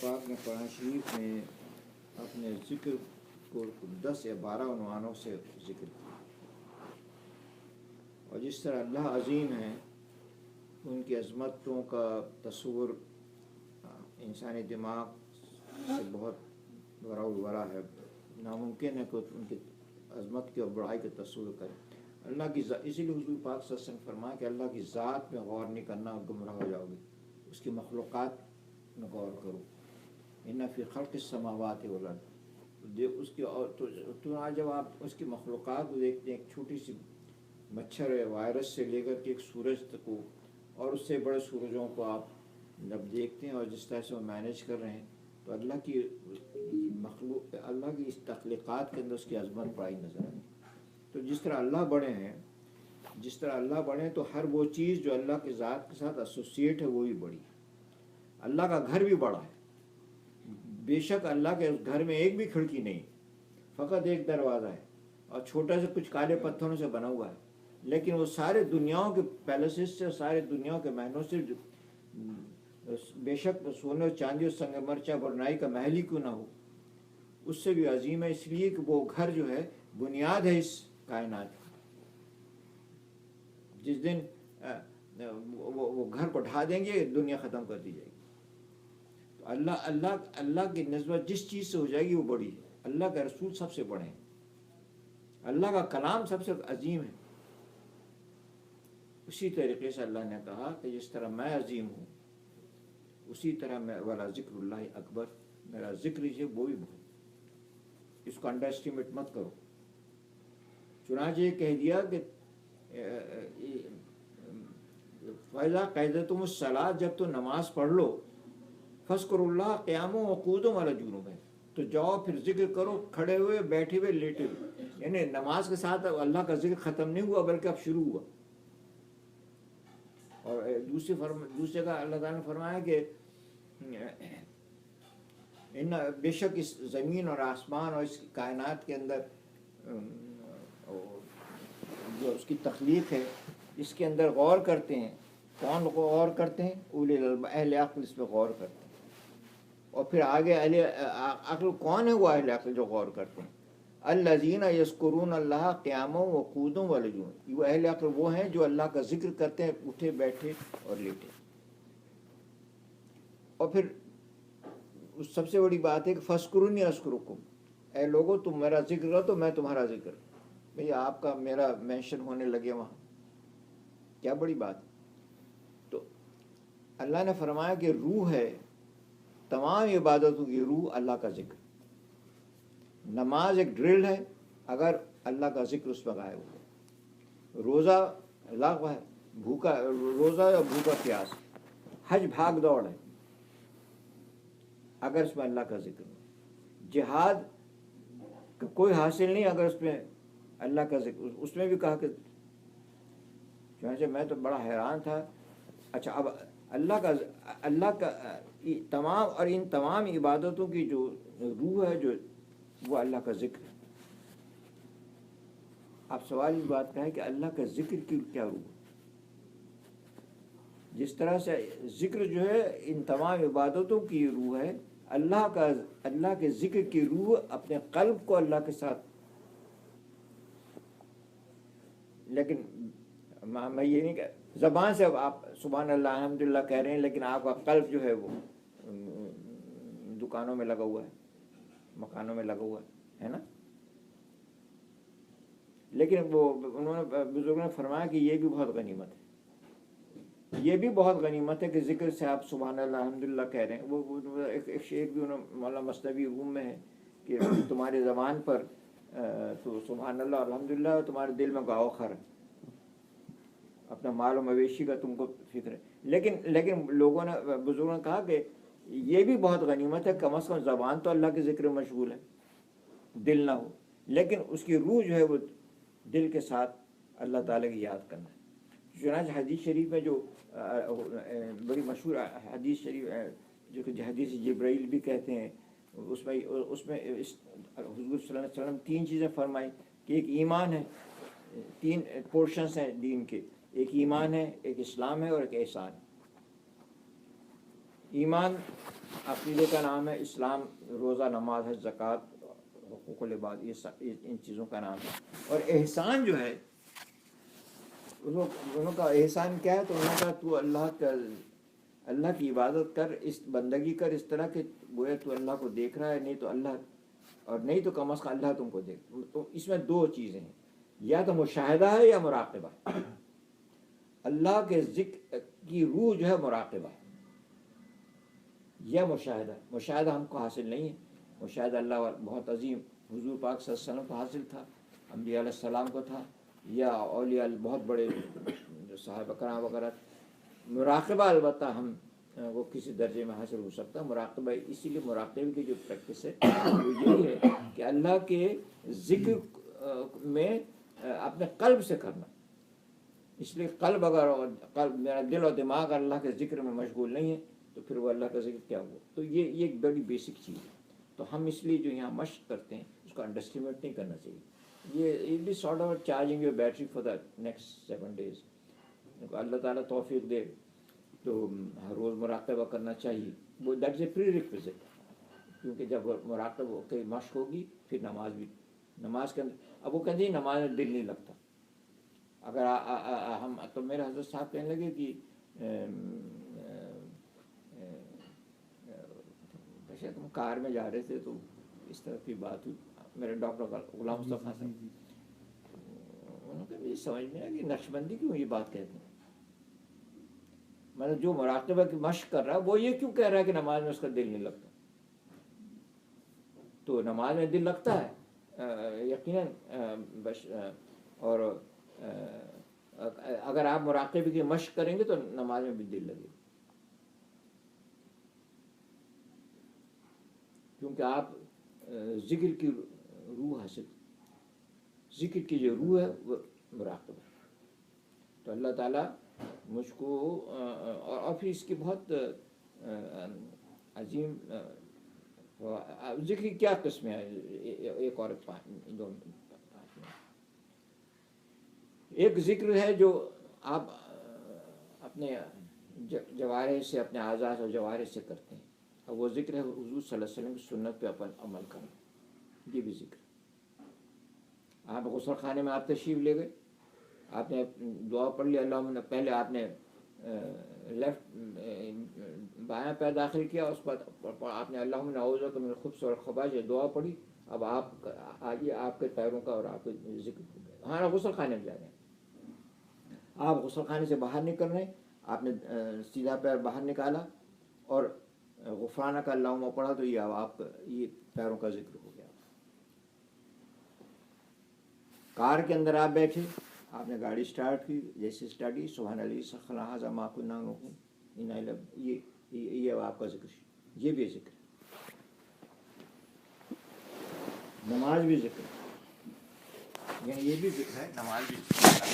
پاک نے قرآن شریف میں اپنے ذکر کو 10 یا 12 عنوانوں سے ذکر کیا، اور جس طرح اللہ عظیم ہیں، ان کی عظمتوں کا تصور انسانی دماغ سے بہت ورا الورا ہے، ناممکن ہے کہ ان کی عظمت کی اور بڑائی کا تصور کریں۔ اللہ کی اسی لیے حضور پاک صلی اللہ علیہ وسلم فرمایا کہ اللہ کی ذات میں غور نہیں کرنا، گمراہ ہو جاؤ گے، اس کی مخلوقات میں غور کرو۔ ان فی خلق السماوات والارض، اس کی اور تو آج جب آپ اس کی مخلوقات کو دیکھتے ہیں، ایک چھوٹی سی مچھر ہے، وائرس سے لے کر کے ایک سورج تک کو، اور اس سے بڑے سورجوں کو آپ جب دیکھتے ہیں اور جس طرح سے وہ مینیج کر رہے ہیں، تو اللہ کی مخلوق، اللہ کی اس تخلیقات کے اندر اس کی عظمت بڑائی نظر آئی۔ تو جس طرح اللہ بڑے ہیں تو ہر وہ چیز جو اللہ کی ذات کے ساتھ ایسوسیٹ ہے وہ بھی بڑی ہے۔ اللہ کا گھر بھی بڑا ہے، بے شک اللہ کے گھر میں ایک بھی کھڑکی نہیں، فقط ایک دروازہ ہے اور چھوٹا سے کچھ کالے پتھروں سے بنا ہوا ہے، لیکن وہ سارے دنیاؤں کے پیلسز سے، سارے دنیاؤں کے محلوں سے، بے شک سونے اور چاندی اور سنگ مرچہ برنائی کا محل ہی کیوں نہ ہو، اس سے بھی عظیم ہے، اس لیے کہ وہ گھر جو ہے بنیاد ہے اس کائنات کی۔ جس دن وہ گھر کو ڈھا دیں گے، دنیا ختم کر دی جائے گی۔ تو اللہ کی نسبت جس چیز سے ہو جائے گی وہ بڑی ہے۔ اللہ کا رسول سب سے بڑے ہیں، اللہ کا کلام سب سے عظیم ہے۔ اسی طریقے سے اللہ نے کہا کہ جس طرح میں عظیم ہوں، اسی طرح میں والا ذکر اللہ اکبر، میرا ذکر ہے وہ بھی بہت، اس کو انڈر اسٹیمیٹ مت کرو۔ چنانچہ یہ کہہ دیا کہ فَإِذَا قَضَيْتُمُ الصَّلَاةَ، جب تو نماز پڑھ لو، فَاذْكُرُوا اللَّهَ قِيَامًا وَقُعُودًا وَعَلَىٰ جُنُوبِهِمْ، تو جاؤ پھر ذکر کرو کھڑے ہوئے، بیٹھے ہوئے، لیٹے ہوئے، یعنی نماز کے ساتھ اللہ کا ذکر ختم نہیں ہوا بلکہ اب شروع ہوا۔ اور دوسری جگہ اللہ تعالیٰ نے فرمایا کہ بے شک اس زمین اور آسمان اور اس کائنات کے اندر جو اس کی تخلیق ہے، اس کے اندر غور کرتے ہیں۔ کون غور کرتے ہیں؟ اولی الالباب، اہل عقل اس پہ غور کرتے ہیں۔ اور پھر آگے اہل عقل کون ہے؟ وہ اہل عقل جو غور کرتے ہیں۔ الذین یذکرون اللہ قیاما وقعودا وعلی جنوبہم، وہ اہل عقل وہ ہیں جو اللہ کا ذکر کرتے ہیں اٹھے بیٹھے اور لیٹے۔ اور پھر سب سے بڑی بات ہے کہ فاذکرونی اذکرکم، اے لوگو تم میرا ذکر کرو تو میں تمہارا ذکر۔ بھئی آپ کا میرا مینشن ہونے لگے وہاں، کیا بڑی بات۔ تو اللہ نے فرمایا کہ روح ہے، تمام عبادتوں کی روح اللہ کا ذکر۔ نماز ایک ڈرل ہے، اگر اللہ کا ذکر اس میں غائب ہو۔ روزہ لغو ہے، بھوکا روزہ یا بھوکا پیاس۔ حج بھاگ دوڑ ہے، اگر اس میں اللہ کا ذکر ہو۔ جہاد کا کوئی حاصل نہیں اگر اس میں اللہ کا ذکر۔ اس میں بھی کہا کہ چنانچہ میں تو بڑا حیران تھا، اچھا اب اللہ کا تمام اور ان تمام عبادتوں کی جو روح ہے، جو وہ اللہ کا ذکر ہے۔ اب سوال اس بات کا ہے کہ اللہ کا ذکر کی کیا روح ہے؟ جس طرح سے ذکر جو ہے ان تمام عبادتوں کی روح ہے، اللہ کے ذکر کی روح اپنے قلب کو اللہ کے ساتھ۔ لیکن میں یہ نہیں کہ زبان سے آپ سبحان اللہ الحمدللہ کہہ رہے ہیں، لیکن آپ کا قلب جو ہے وہ دکانوں میں لگا ہوا ہے، مکانوں میں لگا ہوا ہے نا۔ لیکن وہ انہوں نے بزرگوں نے فرمایا کہ یہ بھی بہت غنیمت ہے، یہ بھی بہت غنیمت ہے کہ ذکر سے آپ سبحان اللہ الحمدللہ کہہ رہے ہیں۔ وہ ایک شعر بھی مولانا مثنوی روم میں ہے کہ تمہاری زبان پر تو سبحان اللہ الحمدللہ، تمہارے دل میں گاؤ خر ہے، اپنا مال و مویشی کا تم کو فکر ہے۔ لیکن لوگوں نے، بزرگوں نے کہا کہ یہ بھی بہت غنیمت ہے، کم از کم زبان تو اللہ کے ذکر میں مشغول ہے، دل نہ ہو، لیکن اس کی روح جو ہے وہ دل کے ساتھ اللہ تعالیٰ کی یاد کرنا ہے۔ چنانچہ حدیث شریف میں جو بڑی مشہور حدیث شریف جو کہ حدیث جبرائیل بھی کہتے ہیں، اس میں حضور صلی اللہ علیہ وسلم 3 چیزیں فرمائی کہ ایک ایمان ہے، 3 پورشنز ہیں دین کے، ایک ایمان ہے، ایک اسلام ہے اور ایک احسان ہے۔ ایمان عقیدے کا نام ہے اسلام، روزہ، نماز، حج، زکوٰۃ، حقوق العباد، یہ ان چیزوں کا نام ہے. اور احسان جو ہے انہوں کا احسان کیا ہے؟ تو انہوں کا تو اللہ کی عبادت کر، اس بندگی کر اس طرح کہ گویا تو اللہ کو دیکھ رہا ہے، نہیں تو اللہ، اور نہیں تو کم از کم اللہ تم کو دیکھ. تو اس میں دو چیزیں ہیں، یا تو مشاہدہ ہے یا مراقبہ. اللہ کے ذکر کی روح جو ہے مراقبہ یا مشاہدہ ہم کو حاصل نہیں ہے. مشاہدہ اللہ بہت عظیم حضور پاک صلی اللہ علیہ وسلم کو حاصل تھا، انبیاء علیہ السلام کو تھا، یا اولیاء بہت بڑے جو صحابہ کرام وغیرہ. مراقبہ البتہ ہم وہ کسی درجے میں حاصل ہو سکتا ہے. مراقبہ اسی لیے مراقبے کی جو پریکٹس ہے وہ یہی ہے کہ اللہ کے ذکر میں اپنے قلب سے کرنا. اس لیے قلب میرا دل اور دماغ اللہ کے ذکر میں مشغول نہیں ہے تو پھر وہ اللہ کا ذکر کیا ہوا. تو یہ ایک بڑی بیسک چیز ہے. تو ہم اس لیے جو یہاں مشق کرتے ہیں اس کو انڈر اسٹیمیٹ نہیں کرنا چاہیے. یہ بھی sort of charging your battery for the next 7 days. اللہ تعالیٰ توفیق دے تو ہر روز مراقبہ کرنا چاہیے. وہ that is a pre requisite, کیونکہ جب مراقبہ کی مشق ہوگی پھر نماز کے اندر. اب وہ کہتے ہیں نماز میں دل نہیں لگتا. اگر ہم تو میرے حضرت صاحب کہنے لگے کہ شاید ہم کار میں جا رہے تھے تو اس طرح کی بات ہوئی. میرے ڈاکٹر غلام مصطفیٰ صاحب انہوں نے مجھے سمجھ میں آیا کہ نقش بندی کیوں یہ بات کہتے ہیں. مطلب جو مراقبہ کی مشق کر رہا ہے وہ یہ کیوں کہہ رہا ہے کہ نماز میں اس کا دل نہیں لگتا. تو نماز میں دل لگتا ہے یقیناً. اور اگر آپ مراقبے کی مشق کریں گے تو نماز میں بھی دل لگے گا، کیونکہ آپ ذکر کی روح حاصل، ذکر کی جو روح ہے وہ مراقبہ. تو اللہ تعالیٰ مجھ کو اور پھر اس کی بہت عظیم ذکر کی کیا قسمیں ہیں. ایک اور ایک ذکر ہے جو آپ اپنے جوارح سے، اپنے اعضاء اور جوارح سے کرتے ہیں. اور وہ ذکر ہے حضور صلی اللہ علیہ وسلم کی سنت پہ اپن عمل کرنا. یہ بھی ذکر. آپ غسل خانے میں آپ تشریف لے گئے، آپ نے دعا پڑھ لی اللہم، پہلے آپ نے لیفٹ بایاں پیر داخل کیا، اس بعد آپ نے اللہم نعوذ بک من الخبث والخبائث دعا پڑھی. اب آپ آگے آپ کے پیروں کا اور آپ کے ذکر. ہاں غسل خانے میں جا رہے ہیں، آپ غسل خانے سے باہر نکل رہے ہیں، آپ نے سیدھا پیر باہر نکالا اور غفرانہ کا اللہم پڑھا تو یہ آپ یہ پیروں کا ذکر ہو گیا. کار کے اندر آپ بیٹھے، آپ نے گاڑی سٹارٹ کی، جیسے سٹارٹ کی سبحان اللہ سخر ھذا ما کنا نعمل، یہ آپ کا ذکر. یہ بھی ذکر ہے. نماز بھی ذکر ہے، یعنی یہ بھی ذکر ہے، نماز بھی ذکر ہے،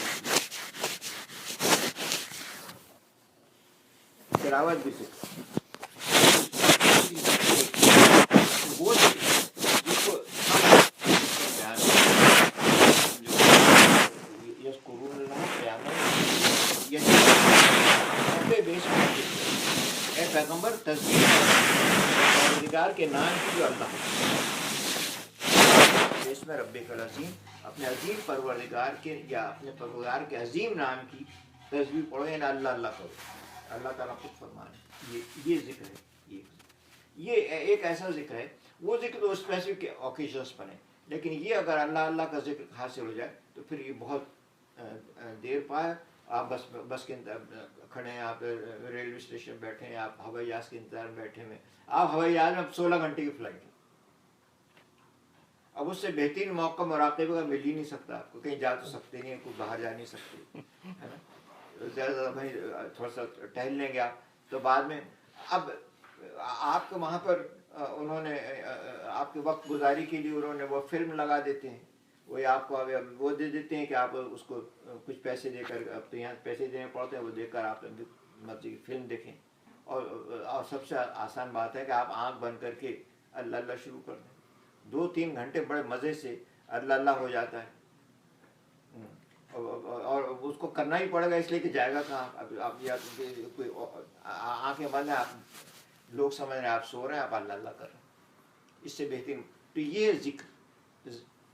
تلاوت بھی ذکر ہے. وہ جس کو اے پیغمبر تصدیق پروردگار کے نام کی جو اللہ اس میں ربک العظیم، اپنے عظیم پروردگار کے یا اپنے پروردگار کے عظیم نام کی تصویر پڑھو، یعنی اللہ اللہ کرو. اللہ تعالیٰ خود فرمانے یہ ذکر ہے. یہ ایک ایسا ذکر ہے، وہ ذکر تو اسپیسیفک اوکیزنس پر ہے، لیکن یہ اگر اللہ اللہ کا ذکر حاصل ہو جائے تو پھر یہ بہت دیر پائے. آپ بس کے کھڑے ہیں، آپ ریلوے اسٹیشن بیٹھے ہیں، آپ ہوائی جہاز کے انتظار میں بیٹھے ہوئے، آپ ہوائی جہاز میں 16 گھنٹے کی فلائٹ ہے. اب اس سے بہترین موقع مراقبے کا مل ہی نہیں سکتا. آپ کو کہیں جا تو سکتے نہیں ہیں، کوئی باہر جا نہیں سکتے، ہے نا. زیادہ زیادہ بھائی تھوڑا سا ٹہل لیں گے آپ تو بعد میں. اب آپ کو وہاں پر انہوں نے آپ کے وقت گزاری کے لیے انہوں نے وہ فلم لگا دیتے ہیں، وہ آپ کو وہ دے دیتے ہیں کہ آپ اس کو کچھ پیسے دے کر، اب تو یہاں پیسے دینے پڑتے ہیں، وہ دے کر آپ مرضی کی فلم دیکھیں. اور سب سے آسان بات ہے کہ آپ آنکھ بند کر کے اللہ اللہ شروع کر دیں. 2-3 گھنٹے بڑے مزے سے اللہ اللہ ہو جاتا ہے. اور اس کو کرنا ہی پڑے گا، اس لیے کہ جائے گا کہاں. اب آپ یا کوئی آنکھیں بند ہیں، آپ لوگ سمجھ رہے ہیں آپ سو رہے ہیں، آپ اللہ اللہ کر رہے ہیں، اس سے بہترین تو یہ ذکر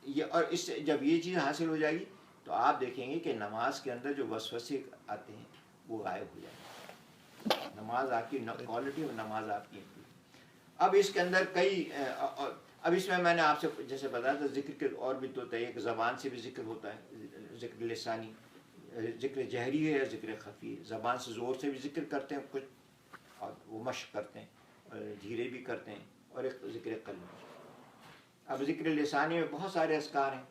یہ، اور اس سے جب یہ چیز حاصل ہو جائے گی تو آپ دیکھیں گے کہ نماز کے اندر جو وسوسے آتے ہیں وہ غائب ہو جائیں گے، نماز آپ کی کوالٹی اور نماز آپ کی۔ اب اس کے اندر کئی اب اس میں نے آپ سے جیسے بتایا تھا ذکر کے اور بھی دو طریقے، زبان سے بھی ذکر ہوتا ہے، ذکر لسانی، ذکر جہری ہے یا ذکر خفی ہے، زبان سے زور سے بھی ذکر کرتے ہیں کچھ اور وہ مشق کرتے ہیں، اور دھیرے بھی کرتے ہیں، اور ایک ذکر قلب۔ اب ذکر لسانی میں بہت سارے اذکار ہیں،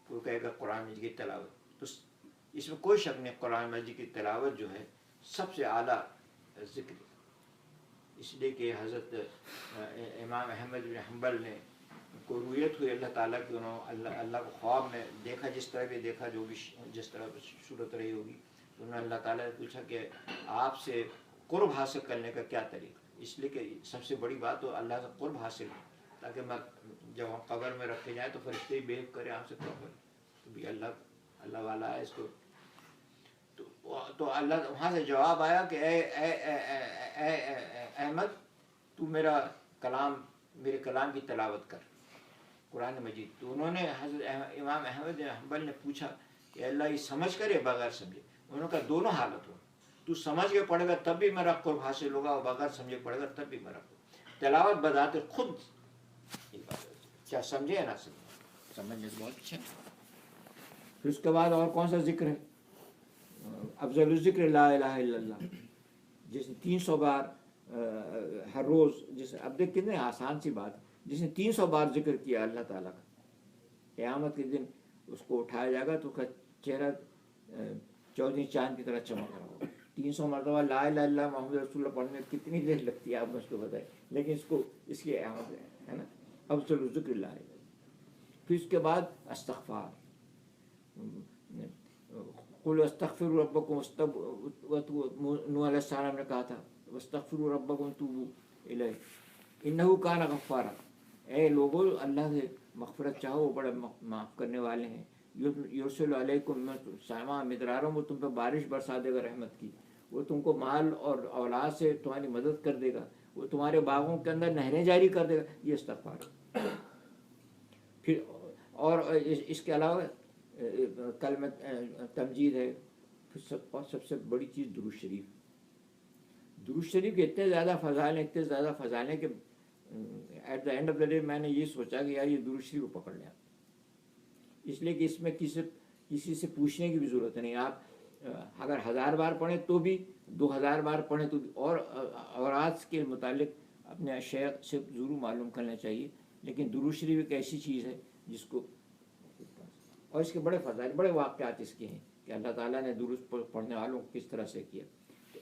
کوئی کہے گا قرآن مجید کی تلاوت، تو اس میں کوئی شک نہیں، قرآن مجید کی تلاوت جو ہے سب سے اعلیٰ ذکر ہے، اس لیے کہ حضرت امام احمد بن حنبل نے کو رویت ہوئی اللہ تعالیٰ کی، انہوں نے اللہ کو خواب میں دیکھا، جس طرح بھی دیکھا، جو بھی جس طرح صورت رہی ہوگی، تو انہوں نے اللہ تعالیٰ نے پوچھا کہ آپ سے قرب حاصل کرنے کا کیا طریقہ، اس لیے کہ سب سے بڑی بات تو اللہ سے قرب حاصل ہے، تاکہ میں جب ہم قبر میں رکھے جائیں تو فرشتے ہی بیہو کریں آپ سے قبر، تو بھی اللہ والا ہے اس کو، تو اللہ وہاں سے جواب آیا کہ اے احمد تو میرا کلام، میرے کلام کی تلاوت کر، قرآن مجید۔ تو انہوں نے حضرت امام احمد بن حنبل نے پوچھا کہ اللہ یہ سمجھ کر یا بغیر سمجھے؟ انہوں نے کہا دونوں حالت ہو، تو سمجھ کے پڑھے گا تب بھی میرا قرب حاصل ہوگا، اور بغیر سمجھے پڑھے گا تب بھی میرا قرب۔ تلاوت بذات خود کیا سمجھے یا نہ سمجھے، سمجھنے سے بہت اچھا ہے۔ پھر اس کے بعد اور کون سا ذکر ہے؟ افضل الذکر لا الہ الا اللہ، جس نے 300 بار ہر روز، جس اب دیکھ کتنے آسان سی بات ہے، جس نے 300 بار ذکر کیا اللہ تعالیٰ کا، قیامت کے دن اس کو اٹھایا جائے گا تو اس کا چہرہ 14 چاند کی طرح چمک رہا ہوگا۔ 300 مرتبہ لا الہ الا اللہ محمد رسول اللہ پڑھنے میں کتنی دیر لگتی ہے آپ مجھ کو بتائیں، لیکن اس کی قیامت ہے نا، افضل الذکر لا الہ۔ پھر اس کے بعد استغفار، قل استغفروا ربکم، نوح علیہ السلام نے کہا تھا واستغفروا ربکم توبوا الیہ انہ کان غفارا، اے لوگو اللہ سے مغفرت چاہو، وہ بڑے معاف کرنے والے ہیں، یرسل علیکم سماء مدرارا، وہ تم پہ بارش برسا دے گا رحمت کی، وہ تم کو مال اور اولاد سے تمہاری مدد کر دے گا، وہ تمہارے باغوں کے اندر نہریں جاری کر دے گا، یہ استغفار۔ پھر اور اس کے علاوہ کلمہ تمجید ہے، اور سب سے بڑی چیز درود شریف۔ درود شریف کے اتنے زیادہ فضائل ہیں کہ at the end of the day میں نے یہ سوچا کہ یار یہ درود شریف کو پکڑ لیں، اس لیے کہ اس میں کسی سے پوچھنے کی بھی ضرورت نہیں، آپ اگر 1000 بار پڑھیں تو بھی، 2000 بار پڑھیں تو بھی، اور آج کے متعلق اپنے شیخ سے ضرور معلوم کرنا چاہیے، لیکن درود شریف ایک ایسی چیز ہے جس کو، اور اس کے بڑے فضائل، بڑے واقعات اس کے ہیں کہ اللہ تعالیٰ نے درود پڑھنے والوں کو کس طرح سے کیا،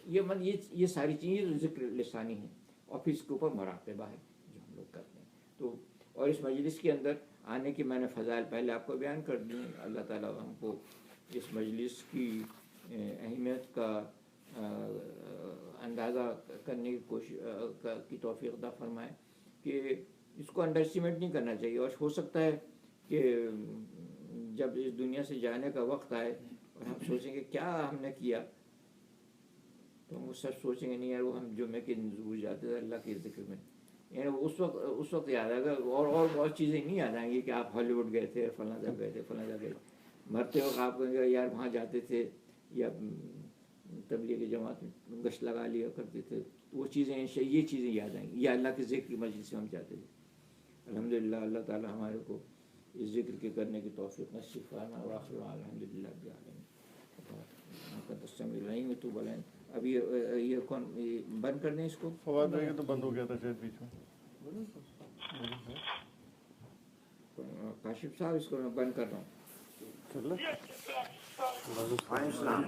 یہ ساری چیزیں ذکر لسانی ہیں، اور پھر اس کے اوپر مراقبہ ہے جو ہم لوگ کرتے ہیں۔ تو اور اس مجلس کے اندر آنے کی میں نے فضائل پہلے آپ کو بیان کر دی ہیں، اللہ تعالیٰ ہم کو اس مجلس کی اہمیت کا اندازہ کرنے کی کوشش کی توفیق عطا فرمائے کہ اس کو انڈر اسٹیمیٹ نہیں کرنا چاہیے، اور ہو سکتا ہے کہ جب اس دنیا سے جانے کا وقت آئے اور ہم سوچیں گے کیا ہم نے کیا، تو ہم اس سب سوچیں گے نہیں یار وہ ہم جمعے کے دن ضرور جاتے تھے اللہ کے ذکر میں، یعنی اس وقت یاد آئے گا، اور بہت چیزیں نہیں یاد آئیں گی کہ آپ ہالی ووڈ گئے تھے، فلاں جگہ گئے تھے، فلاں جگہ گئے تھے، مرتے وقت آپ کہیں گے یار وہاں جاتے تھے، یا تبلیغ جماعت میں گشت لگا لیا کرتے تھے، وہ چیزیں یہ چیزیں یاد آئیں گی، یا اللہ کے ذکر کی مجلس میں ہم جاتے تھے۔ الحمدللہ اللہ تعالیٰ ہمارے کو اس ذکر کے کرنے کی توفیق نصیب فرمائے، وآخر الحمدللہ رب العالمین۔ تو بولیں ابھی یہ کون بند کر دیں اس کو؟ فواد بھائی تو بند ہو گیا تھا شاید بیچ میں۔ کاشف صاحب اس کو میں بند کر رہا ہوں۔ وعلیکم السلام۔